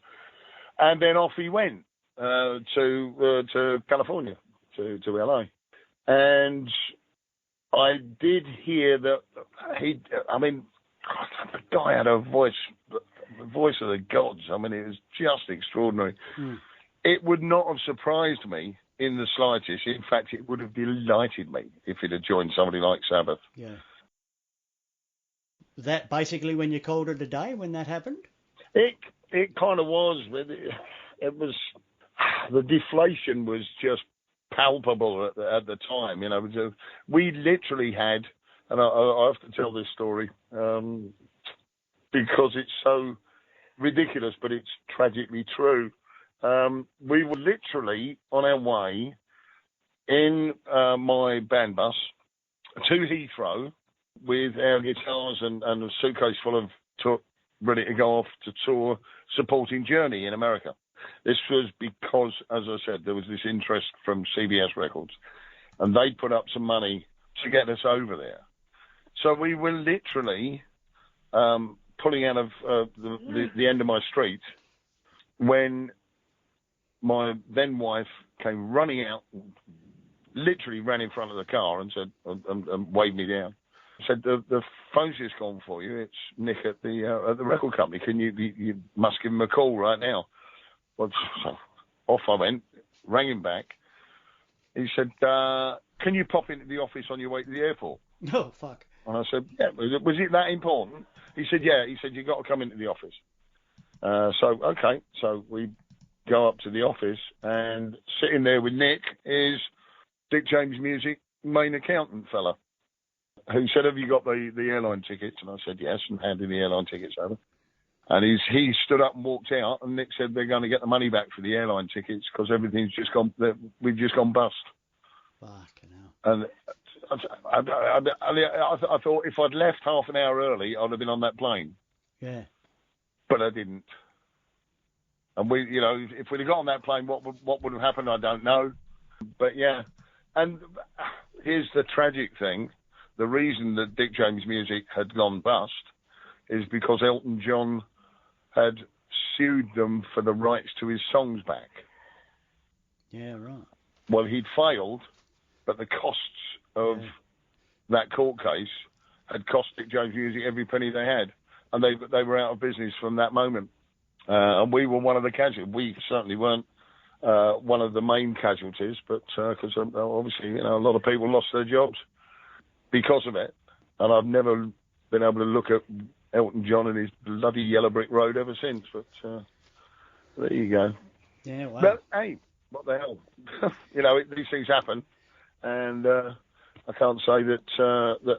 And then off he went to California, to LA. And I did hear that the guy had a voice, the voice of the gods. I mean, it was just extraordinary. Mm. It would not have surprised me in the slightest. In fact, it would have delighted me if it had joined somebody like Sabbath. Yeah. That basically when you called it a day when that happened? It kind of was. It was, the deflation was just palpable at the time. You know, we literally had, and I have to tell this story because it's so ridiculous, but it's tragically true. We were literally on our way in my band bus to Heathrow with our guitars and a suitcase full of took ready to go off to tour supporting Journey in America. This was because, as I said, there was this interest from CBS Records, and they put up some money to get us over there. So we were literally pulling out of the end of my street when my then wife came running out, literally ran in front of the car and said, and waved me down. Said, the phone's just gone for you. It's Nick at the record company. Can you must give him a call right now. Well, so off I went, rang him back. He said, can you pop into the office on your way to the airport? Oh, fuck. And I said, yeah, was it that important? He said, yeah. He said, you got to come into the office. Okay. So we go up to the office, and sitting there with Nick is Dick James Music main accountant fella, who said, have you got the airline tickets? And I said, yes, and handed the airline tickets over. And he stood up and walked out, and Nick said they're going to get the money back for the airline tickets because everything's just gone, we've just gone bust. Fucking hell. And I thought if I'd left half an hour early, I'd have been on that plane. Yeah. But I didn't. And we, if we'd have got on that plane, what would have happened, I don't know. But yeah, and here's the tragic thing. The reason that Dick James Music had gone bust is because Elton John had sued them for the rights to his songs back. Yeah, right. Well, he'd failed, but the costs of that court case had cost Dick James Music every penny they had, and they were out of business from that moment. And we were one of the casualties. We certainly weren't one of the main casualties, but because obviously, a lot of people lost their jobs because of it. And I've never been able to look at Elton John and his bloody yellow brick road ever since. But there you go. Yeah, wow. But hey, what the hell? These things happen, and I can't say that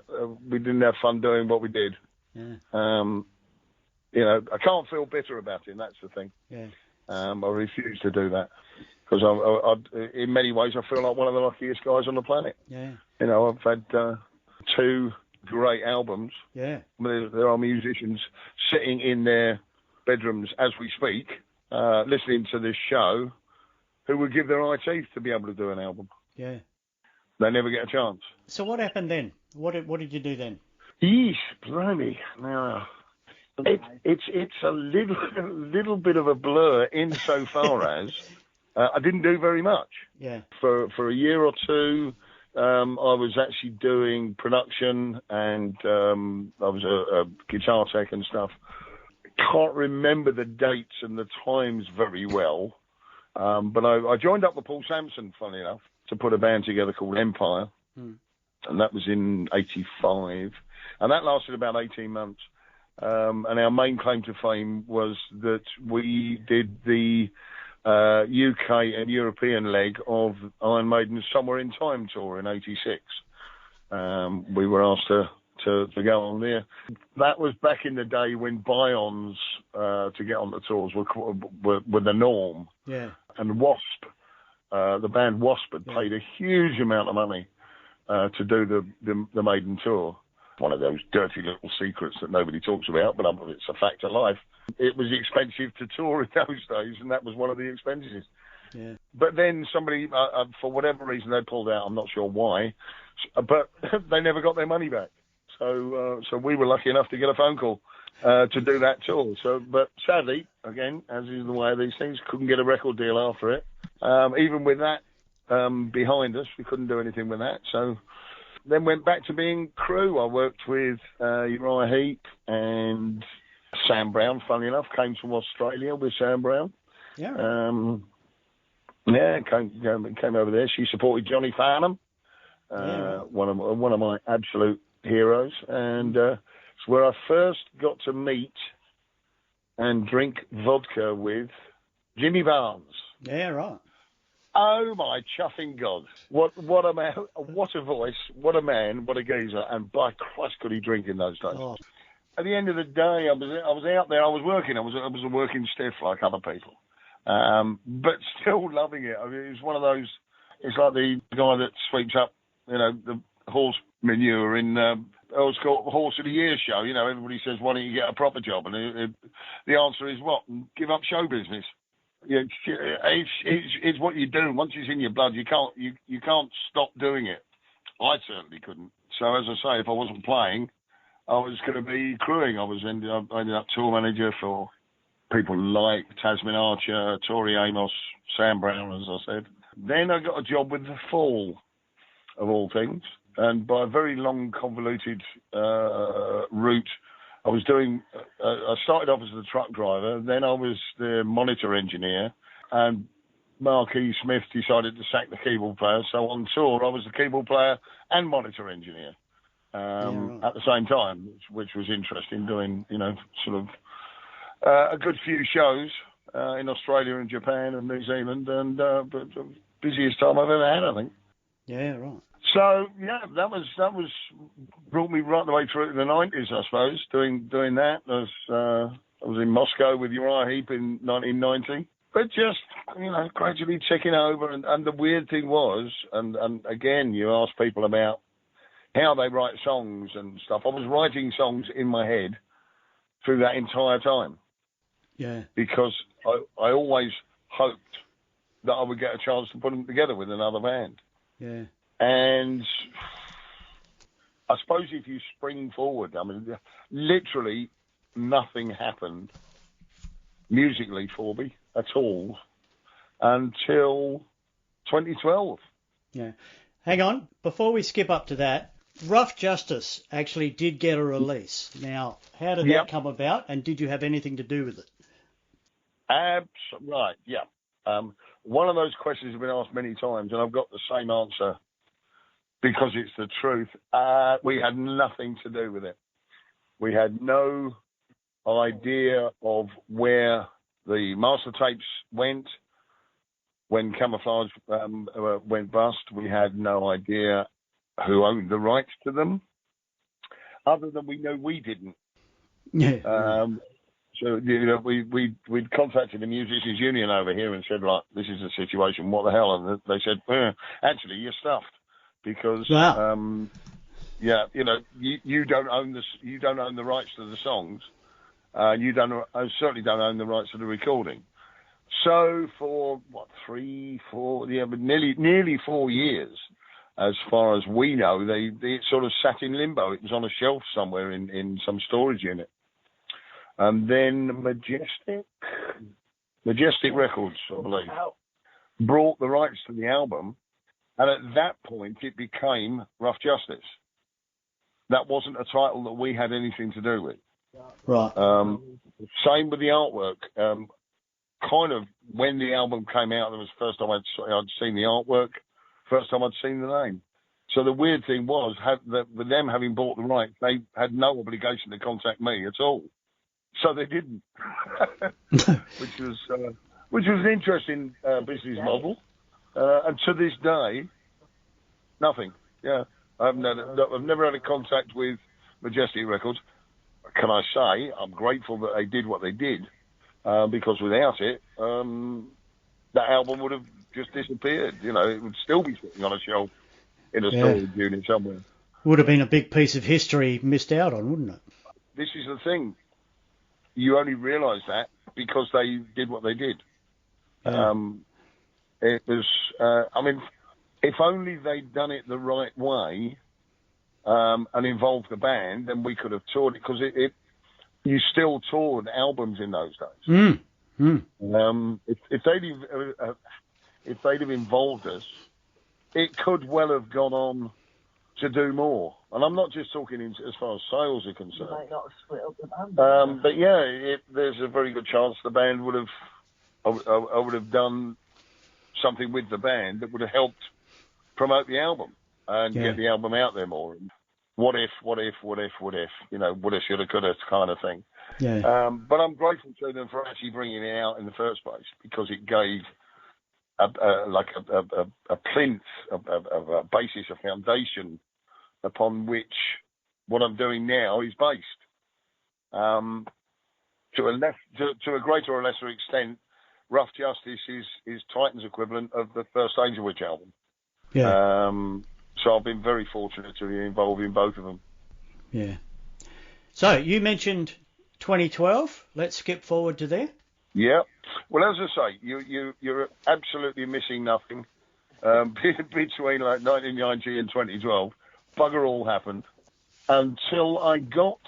we didn't have fun doing what we did. Yeah. I can't feel bitter about it, and that's the thing. Yeah. I refuse to do that because in many ways I feel like one of the luckiest guys on the planet. Yeah. I've had 2 great albums. Yeah. There are musicians sitting in their bedrooms as we speak, listening to this show, who would give their eye teeth to be able to do an album. Yeah. They never get a chance. So what happened then? What did you do then? Yeesh, blimey. Now, it's a little bit of a blur insofar as I didn't do very much. Yeah. For a year or two, I was actually doing production, and I was a guitar tech and stuff. Can't remember the dates and the times very well, but I joined up with Paul Sampson, funny enough, to put a band together called Empire, and that was in '85, and that lasted about 18 months. And our main claim to fame was that we did the UK and European leg of Iron Maiden's Somewhere in Time tour in '86. We were asked to go on there. That was back in the day when buy-ons to get on the tours were the norm. Yeah. And Wasp, the band Wasp, had paid a huge amount of money to do the Maiden tour. One of those dirty little secrets that nobody talks about, but it's a fact of life. It was expensive to tour in those days, and that was one of the expenses. Yeah. But then somebody, for whatever reason, they pulled out. I'm not sure why, but they never got their money back. So we were lucky enough to get a phone call to do that tour. But sadly, again, as is the way of these things, couldn't get a record deal after it. Even with that behind us, we couldn't do anything with that. So then went back to being crew. I worked with Uriah Heep and Sam Brown, funny enough, came from Australia with Sam Brown. Yeah. Came over there. She supported Johnny Farnham, one of my absolute heroes, and it's where I first got to meet and drink vodka with Jimmy Barnes. Yeah, right. Oh my chuffing God! What a man! What a voice! What a man! What a geezer! And by Christ, could he drink in those days? Oh. At the end of the day, I was out there. I was working. I was a working stiff like other people, but still loving it. I mean, it was one of those. It's like the guy that sweeps up, the horse manure in Earl Scott Horse of the Year show. Everybody says, "Why don't you get a proper job?" And the answer is what? Give up show business. Yeah, it's what you do. Once it's in your blood, you can't stop doing it. I certainly couldn't. So as I say, if I wasn't playing, I was going to be crewing. I ended up tour manager for people like Tasman Archer, Tori Amos, Sam Brown, as I said. Then I got a job with The Fall, of all things, and by a very long, convoluted route. I was I started off as the truck driver, then I was the monitor engineer, and Mark E. Smith decided to sack the keyboard player, so on tour I was the keyboard player and monitor engineer at the same time, which was interesting, doing, a good few shows in Australia and Japan and New Zealand, and but the busiest time I've ever had, I think. Yeah, right. So yeah, that was brought me right the way through to the 90s, I suppose. Doing that, I was in Moscow with Uriah Heep in 1990, but just gradually ticking over. And the weird thing was, and again, you ask people about how they write songs and stuff. I was writing songs in my head through that entire time. Yeah. Because I always hoped that I would get a chance to put them together with another band. Yeah. And I suppose if you spring forward, I mean, literally nothing happened musically for me at all until 2012. Yeah. Hang on. Before we skip up to that, Rough Justice actually did get a release. Now, how did that come about, and did you have anything to do with it? Right, yeah. One of those questions has been asked many times, and I've got the same answer because it's the truth. We had nothing to do with it. We had no idea of where the master tapes went when Camouflage went bust. We had no idea who owned the rights to them, other than we know we didn't. Yeah. So, we'd contacted the Musicians Union over here and said, like, this is the situation, what the hell? And they said, actually, you're stuffed because, wow. you don't own the rights to the songs. You certainly don't own the rights to the recording. So for nearly 4 years, as far as we know, they sort of sat in limbo. It was on a shelf somewhere in some storage unit. And then Majestic Records, I believe, brought the rights to the album. And at that point, it became Rough Justice. That wasn't a title that we had anything to do with. Right. Same with the artwork. Kind of when the album came out, that was the first time I'd seen the artwork, first time I'd seen the name. So the weird thing was, with them having bought the rights, they had no obligation to contact me at all. So they didn't, which was an interesting business model. And to this day, nothing. Yeah, I've never had a contact with Majestic Records. Can I say I'm grateful that they did what they did, because without it, that album would have just disappeared. It would still be sitting on a shelf in a storage unit somewhere. Would have been a big piece of history missed out on, wouldn't it? This is the thing. You only realise that because they did what they did. Yeah. It was, if only they'd done it the right way and involved the band, then we could have toured it, because you still toured albums in those days. If they'd have involved us, it could well have gone on to do more. And I'm not just talking as far as sales are concerned. You might not have split up the band. But yeah, there's a very good chance the band would have, I would have done something with the band that would have helped promote the album and get the album out there more. What if, woulda, shoulda, coulda kind of thing. Yeah. But I'm grateful to them for actually bringing it out in the first place, because it gave a plinth, a basis, a foundation upon which what I'm doing now is based. To a greater or lesser extent, Rough Justice is Titan's equivalent of the first Angel Witch album. Yeah. So I've been very fortunate to be involved in both of them. Yeah. So you mentioned 2012. Let's skip forward to there. Yeah. Well, as I say, you're absolutely missing nothing. Between like 1990 and 2012, bugger all happened until I got.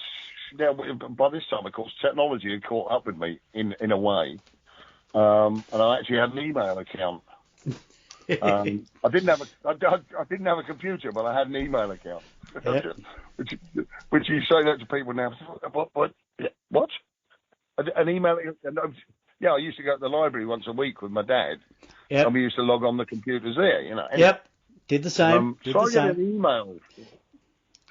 Now, by this time, of course, technology had caught up with me in a way, and I actually had an email account. I didn't have a computer, but I had an email account. Yep. which you say that to people now. What? An email? Yeah, I used to go to the library once a week with my dad. Yep. And we used to log on the computers there, Anyway. Yep. Did the same. I get an email.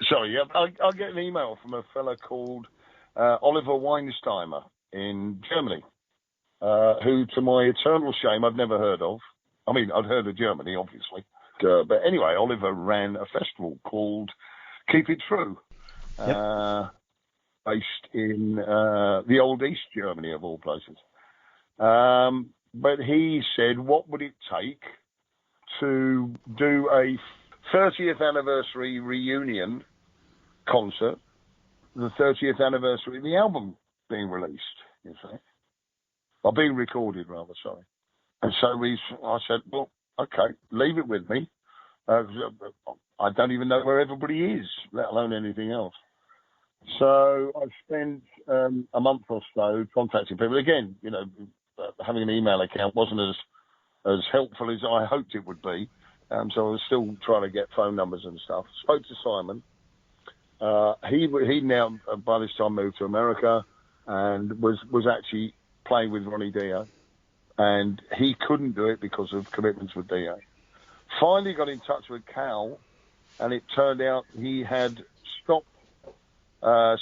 Sorry, I get an email from a fella called Oliver Weinsteimer in Germany, who, to my eternal shame, I'd never heard of. I mean, I'd heard of Germany, obviously. But anyway, Oliver ran a festival called Keep It True, based in the old East Germany, of all places. But he said, what would it take to do a 30th anniversary reunion concert, the 30th anniversary of the album being released, you see? Or being recorded, rather, sorry. And so I said, well, okay, leave it with me. I don't even know where everybody is, let alone anything else. So I spent a month or so contacting people. Again, having an email account wasn't as helpful as I hoped it would be. So I was still trying to get phone numbers and stuff. Spoke to Simon. He now, by this time, moved to America and was actually playing with Ronnie Dio. And he couldn't do it because of commitments with Dio. Finally got in touch with Cal, and it turned out he had stopped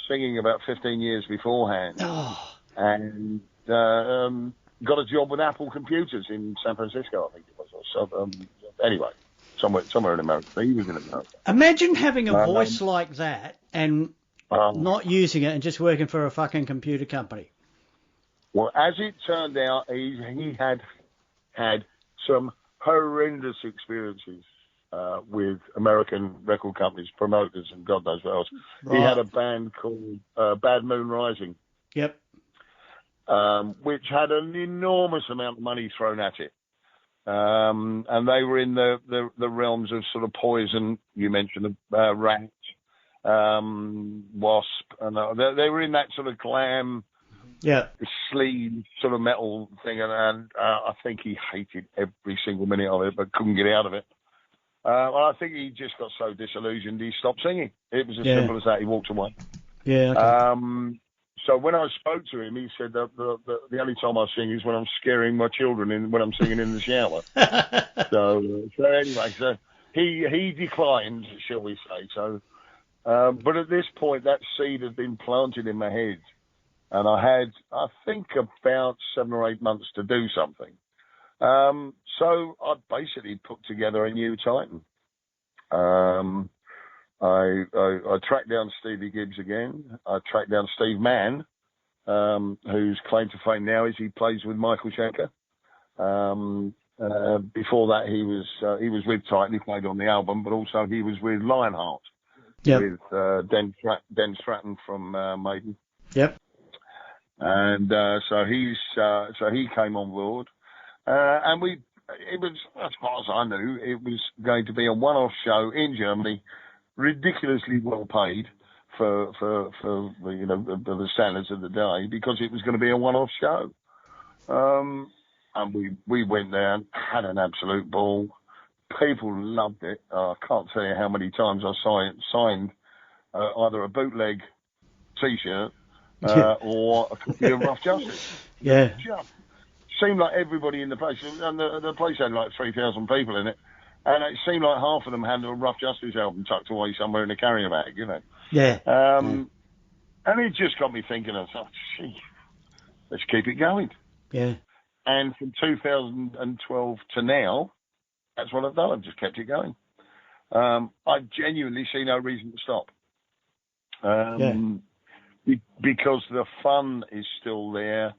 singing about 15 years beforehand. Oh. And got a job with Apple Computers in San Francisco, I think it was. So, anyway, somewhere in America. He was in America. Imagine having a voice like that and not using it and just working for a fucking computer company. Well, as it turned out, he had some horrendous experiences with American record companies, promoters, and God knows what else. Right. He had a band called Bad Moon Rising. Yep. Which had an enormous amount of money thrown at it. And they were in the realms of sort of Poison, you mentioned, Rat, Wasp, and they were in that sort of glam, sleaze sort of metal thing, and I think he hated every single minute of it, but couldn't get out of it. I think he just got so disillusioned he stopped singing. It was as simple as that. He walked away. Yeah. Okay. So when I spoke to him, he said that the only time I sing is when I'm scaring my children when I'm singing in the shower. so anyway, so he declined, shall we say. So, but at this point, that seed had been planted in my head, and I had, I think, about 7 or 8 months to do something. So I basically put together a new Titan. I tracked down Stevie Gibbs again. I tracked down Steve Mann, whose claim to fame now is he plays with Michael Schenker. Before that, he was with Titan. He played on the album, but also he was with Lionheart, with Den Stratton from Maiden. Yep. And so he came on board, and it was, as far as I knew, it was going to be a one-off show in Germany, ridiculously well paid for the standards of the day, because it was going to be a one-off show. And we went there and had an absolute ball. People loved it. I can't tell you how many times I signed either a bootleg T-shirt or a copy of Rough Justice. Yeah. Just seemed like everybody in the place, and the place had like 3,000 people in it, and it seemed like half of them had a Rough Justice album tucked away somewhere in a carrier bag, Yeah. And it just got me thinking, I thought, gee, let's keep it going. Yeah. And from 2012 to now, that's what I've done. I've just kept it going. I genuinely see no reason to stop. Because the fun is still there,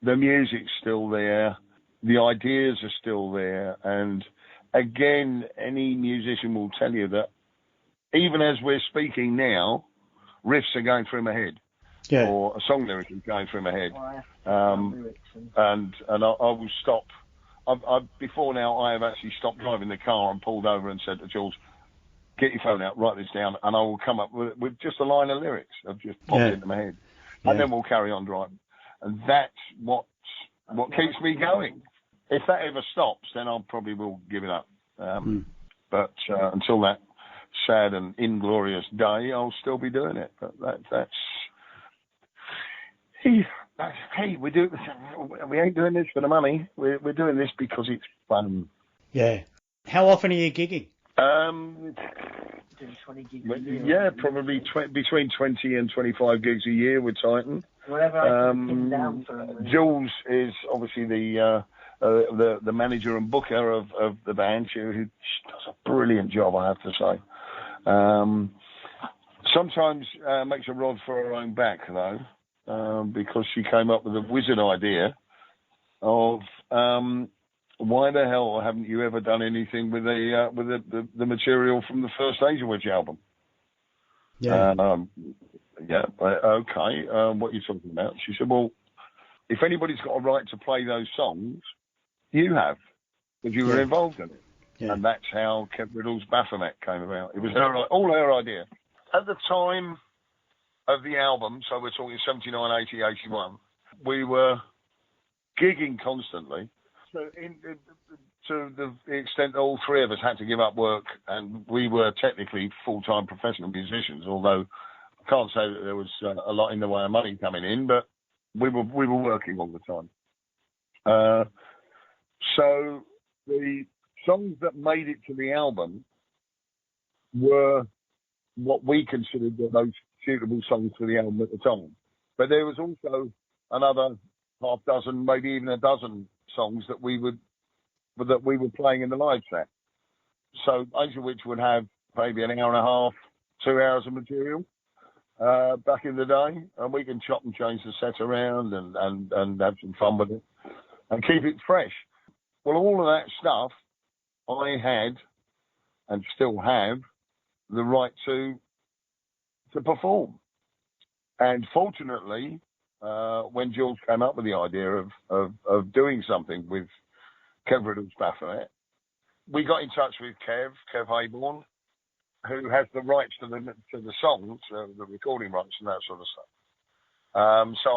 the music's still there, the ideas are still there, and again, any musician will tell you that even as we're speaking now, riffs are going through my head, or a song lyric is going through my head, and I will stop. Before now, I have actually stopped driving the car and pulled over and said to Jules, get your phone out, write this down, and I will come up with just a line of lyrics. I've just popped it into my head. And then we'll carry on driving. And that's what keeps me going. If that ever stops, then I probably will give it up. But until that sad and inglorious day, I'll still be doing it. But that's... Hey, we ain't doing this for the money. We're doing this because it's fun. Yeah. How often are you gigging? 20 gigs a year. Yeah, probably between 20 and 25 gigs a year with Titan. Whatever I can pin down for them. Jules is obviously the manager and booker of the band, who does a brilliant job, I have to say. Sometimes makes a rod for her own back, though, because she came up with a wizard idea of why the hell haven't you ever done anything with the material from the first Angel Witch album? Yeah. Okay. What are you talking about? She said, well, if anybody's got a right to play those songs, You have, because you were involved in it. Yeah. And that's how Kevin Riddles' Baphomet came about. It was all her idea. At the time of the album, so we're talking 79, 80, 81, we were gigging constantly. So to the extent that all three of us had to give up work, and we were technically full-time professional musicians, although I can't say that there was a lot in the way of money coming in, but we were working all the time. So the songs that made it to the album were what we considered the most suitable songs for the album at the time. But there was also another half dozen, maybe even a dozen songs that we were playing in the live set. So Angel Witch would have maybe an hour and a half, 2 hours of material back in the day, and we can chop and change the set around and have some fun with it and keep it fresh. Well, all of that stuff I had and still have the right to perform. And fortunately, when Jules came up with the idea of doing something with Kevin Riddles' Baphomet, we got in touch with Kev Hayborn, who has the rights to the songs, the recording rights and that sort of stuff. So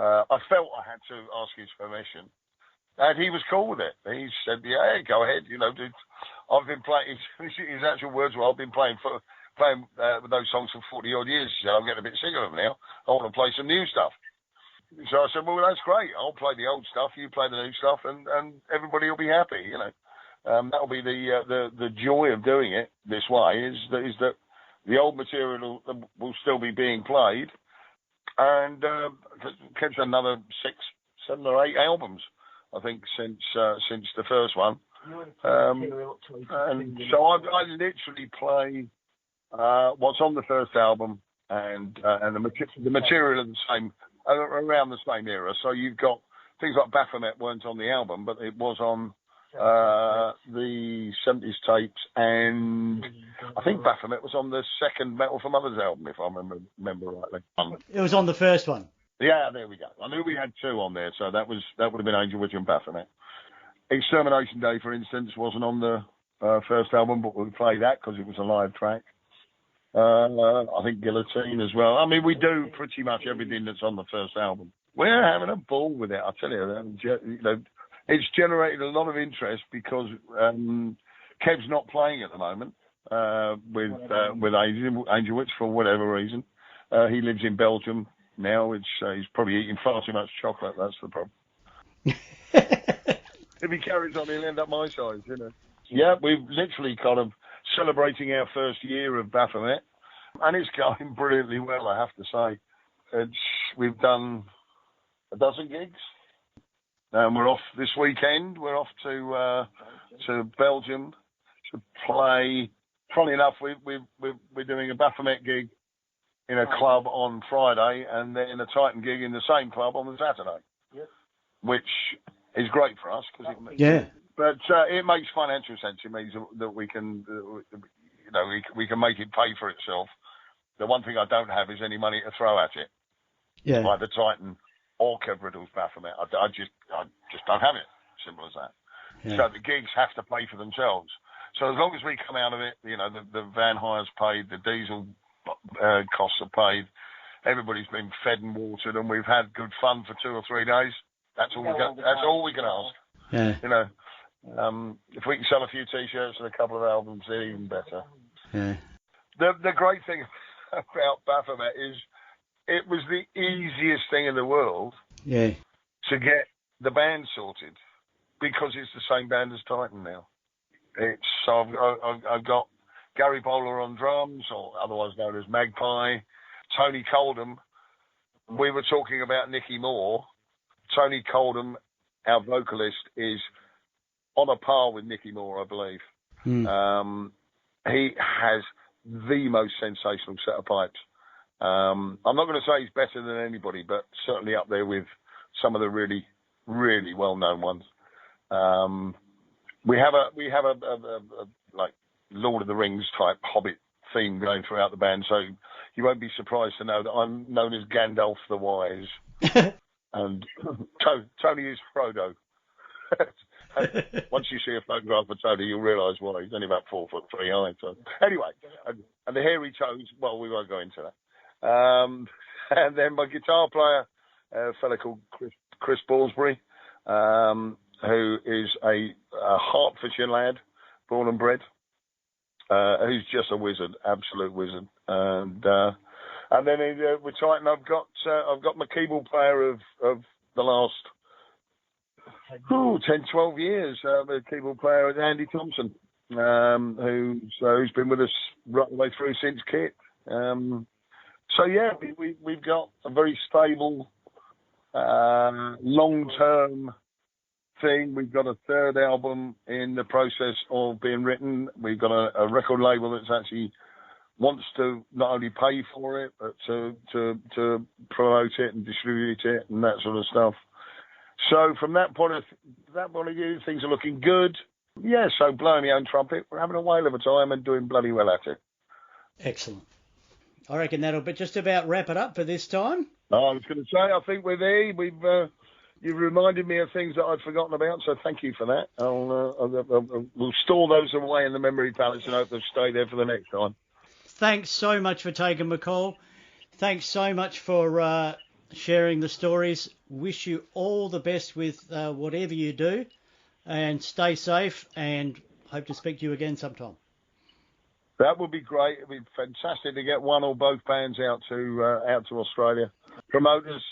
I felt I had to ask his permission. And he was cool with it. He said, "Yeah, go ahead. You know, dude, I've been playing." His actual words were, "I've been playing with those songs for 40 odd years. He said, I'm getting a bit sick of them now. I want to play some new stuff." So I said, "Well, that's great. I'll play the old stuff. You play the new stuff, and everybody will be happy. You know, that'll be the joy of doing it this way. Is that the old material will still be being played, and Kev's done another 6, 7 or 8 albums." I think since the first one, and so I literally play what's on the first album and the material of the same around the same era. So you've got things like Baphomet weren't on the album, but it was on the 70s tapes, and I think Baphomet was on the second Metal for Mothers album, if I remember rightly. It was on the first one. Yeah, there we go. I knew we had 2 on there, so that would have been Angel Witch and Baphomet. Extermination Day, for instance, wasn't on the first album, but we played that because it was a live track. I think Guillotine as well. I mean, we do pretty much everything that's on the first album. We're having a ball with it, I tell you. You know, it's generated a lot of interest because Kev's not playing at the moment with Angel Witch for whatever reason. He lives in Belgium now, which he's probably eating far too much chocolate. That's the problem. If he carries on, he'll end up my size, you know. Yeah, we've literally kind of celebrating our first year of Baphomet, and it's going brilliantly well, I have to say. We've done a dozen gigs, and we're off this weekend. We're off to Belgium to play. Funny enough, we're doing a Baphomet gig in a club on Friday, and then a Tytan gig in the same club on the Saturday, which is great for us because but it makes financial sense. It means that we can, we can make it pay for itself. The one thing I don't have is any money to throw at it, like the Tytan or Kevin Riddles' Baphomet. I just don't have it. Simple as that. Yeah. So the gigs have to pay for themselves. So as long as we come out of it, the van hire's paid, the diesel costs are paid, everybody's been fed and watered, and we've had good fun for 2 or 3 days. That's all we can ask. Yeah. If we can sell a few T-shirts and a couple of albums, they're even better. Yeah. The great thing about Baphomet is it was the easiest thing in the world to get the band sorted because it's the same band as Tytan now. So I've got Gary Bowler on drums, or otherwise known as Magpie. Tony Coldham. We were talking about Nicky Moore. Tony Coldham, our vocalist, is on a par with Nicky Moore, I believe. He has the most sensational set of pipes. I'm not going to say he's better than anybody, but certainly up there with some of the really, really well-known ones. We have a like Lord of the Rings type Hobbit theme going throughout the band, so you won't be surprised to know that I'm known as Gandalf the Wise, and Tony is Frodo. Once you see a photograph of Tony, you'll realise why. He's only about 4'3" high. So anyway, and the hairy toes. Well, we won't go into that. And then my guitar player, a fella called Chris Ballsbury, who is a Hertfordshire lad, born and bred, who's just a wizard, absolute wizard. And then with Tytan, I've got my keyboard player of the last 10, 12 years, the keyboard player Andy Thompson, who's been with us right the way through since Kit. So yeah, we've got a very stable, long-term thing. We've got a third album in the process of being written. We've got a record label that's actually wants to not only pay for it, but to promote it and distribute it and that sort of stuff. So from that point of view, things are looking good. Yeah, so blowing my own trumpet, we're having a whale of a time and doing bloody well at it. Excellent. I reckon that'll just about wrap it up for this time. I was going to say, I think we're there. You've reminded me of things that I'd forgotten about, so thank you for that. We'll store those away in the memory palace and hope they'll stay there for the next time. Thanks so much for taking my call. Thanks so much for sharing the stories. Wish you all the best with whatever you do, and stay safe, and hope to speak to you again sometime. That would be great. It'd be fantastic to get one or both bands out to Australia. Promoters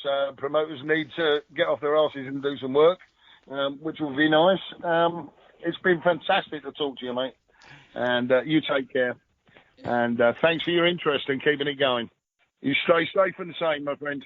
need to get off their asses and do some work, which will be nice. It's been fantastic to talk to you, mate. And you take care. And thanks for your interest in keeping it going. You stay safe and sane, my friend.